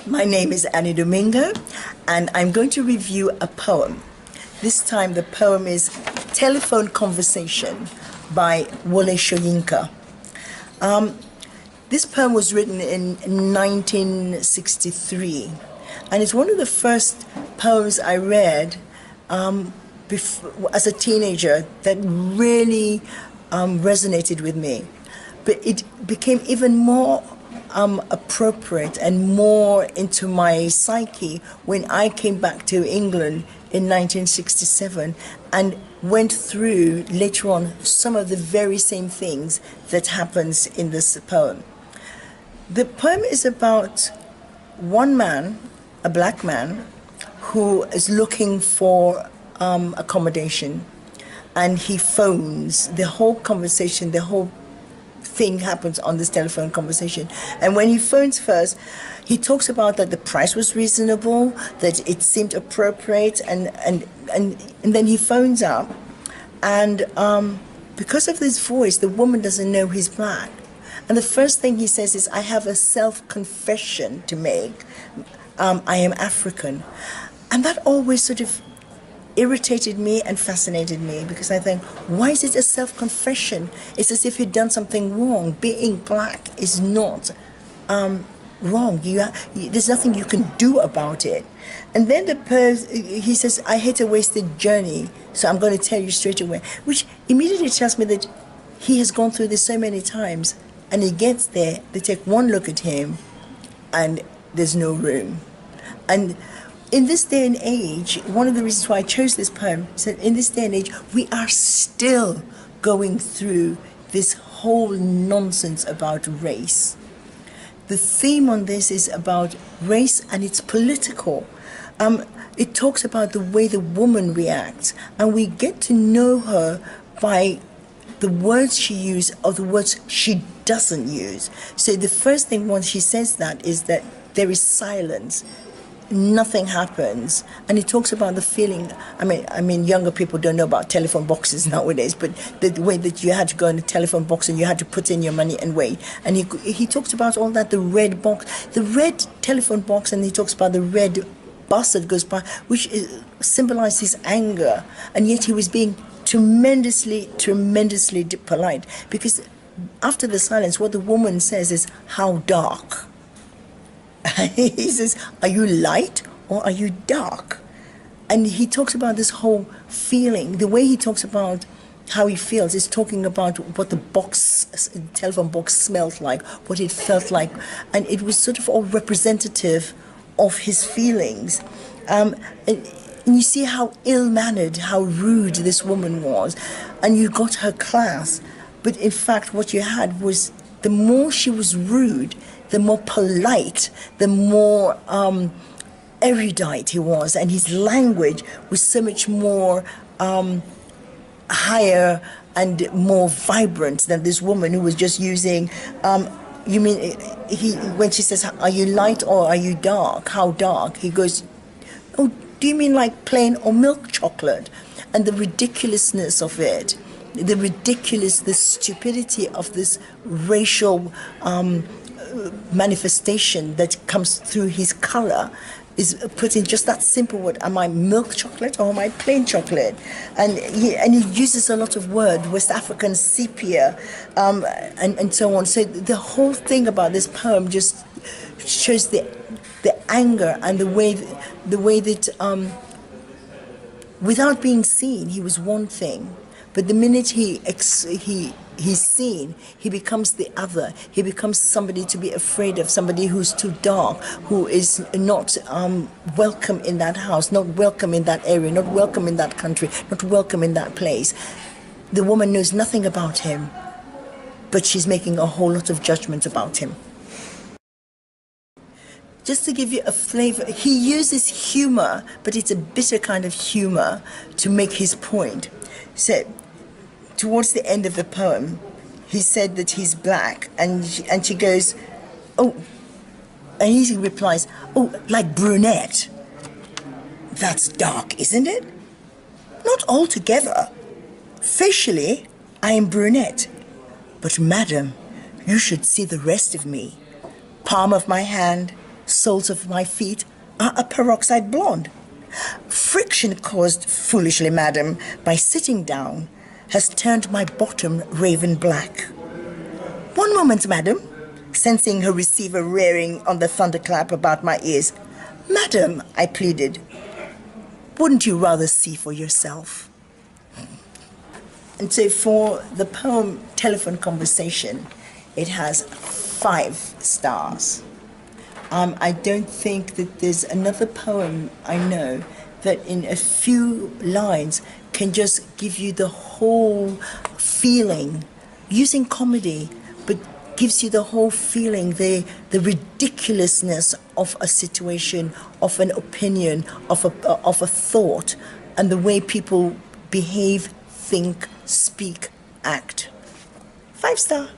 My name is Anni Domingo, and I'm going to review a poem. This time the poem is Telephone Conversation by Wole Soyinka. This poem was written in 1963, and it's one of the first poems I read as a teenager that really resonated with me. But it became even more appropriate and more into my psyche when I came back to England in 1967 and went through later on some of the very same things that happens in this poem. The poem is about one man, a black man, who is looking for accommodation, and he phones. The whole conversation, the whole thing happens on this telephone conversation. And when he phones first, he talks about that the price was reasonable, that it seemed appropriate, and then he phones up, and because of this voice, the woman doesn't know he's black. And the first thing he says is, "I have a self-confession to make. I am African." And that always sort of irritated me and fascinated me, because I think, why is it a self-confession? It's as if he'd done something wrong. Being black is not wrong. There's nothing you can do about it. And then he says, "I hate a wasted journey, so I'm going to tell you straight away," which immediately tells me that he has gone through this so many times, and he gets there, they take one look at him, and there's no room. And in this day and age, one of the reasons why I chose this poem is that in this day and age, we are still going through this whole nonsense about race. The theme on this is about race, and it's political. It talks about the way the woman reacts, and we get to know her by the words she uses or the words she doesn't use. So the first thing once she says that is that there is silence. Nothing happens, and he talks about the feeling. I mean, younger people don't know about telephone boxes nowadays, but the way that you had to go in a telephone box and you had to put in your money and wait. And he talks about all that, the red box, the red telephone box, and he talks about the red bus that goes by, which symbolizes his anger, and yet he was being tremendously polite, because after the silence, what the woman says is, "How dark?" He says, "Are you light or are you dark?" And he talks about this whole feeling. The way he talks about how he feels is talking about what the telephone box smelled like, what it felt like, and it was sort of all representative of his feelings. And you see how ill-mannered, how rude this woman was, and you got her class. But in fact, what you had was, the more she was rude, the more polite, the more erudite he was, and his language was so much more higher and more vibrant than this woman who was just using, you mean, when she says, "Are you light or are you dark? How dark?" He goes, "Oh, do you mean like plain or milk chocolate?" And the ridiculousness of it, the stupidity of this racial manifestation that comes through his color is put in just that simple word: "Am I milk chocolate or am I plain chocolate?" And he uses a lot of words, West African sepia, and so on. So the whole thing about this poem just shows the anger and the way that without being seen, he was one thing. But the minute he's seen, he becomes the other. He becomes somebody to be afraid of, somebody who's too dark, who is not welcome in that house, not welcome in that area, not welcome in that country, not welcome in that place. The woman knows nothing about him, but she's making a whole lot of judgments about him. Just to give you a flavor, he uses humor, but it's a bitter kind of humor to make his point. So, towards the end of the poem, he said that he's black, and she goes, "Oh," and he replies, "Oh, like brunette. That's dark, isn't it?" "Not altogether. Facially, I am brunette. But madam, you should see the rest of me. Palm of my hand, soles of my feet are a peroxide blonde. Friction caused foolishly, madam, by sitting down has turned my bottom raven black. One moment, madam, sensing her receiver rearing on the thunderclap about my ears. Madam, I pleaded, wouldn't you rather see for yourself? And so for the poem Telephone Conversation, it has 5 stars. I don't think that there's another poem I know that in a few lines can just give you the whole feeling, using comedy, but gives you the whole feeling, the ridiculousness of a situation, of an opinion, of a thought, and the way people behave, think, speak, act. 5 star.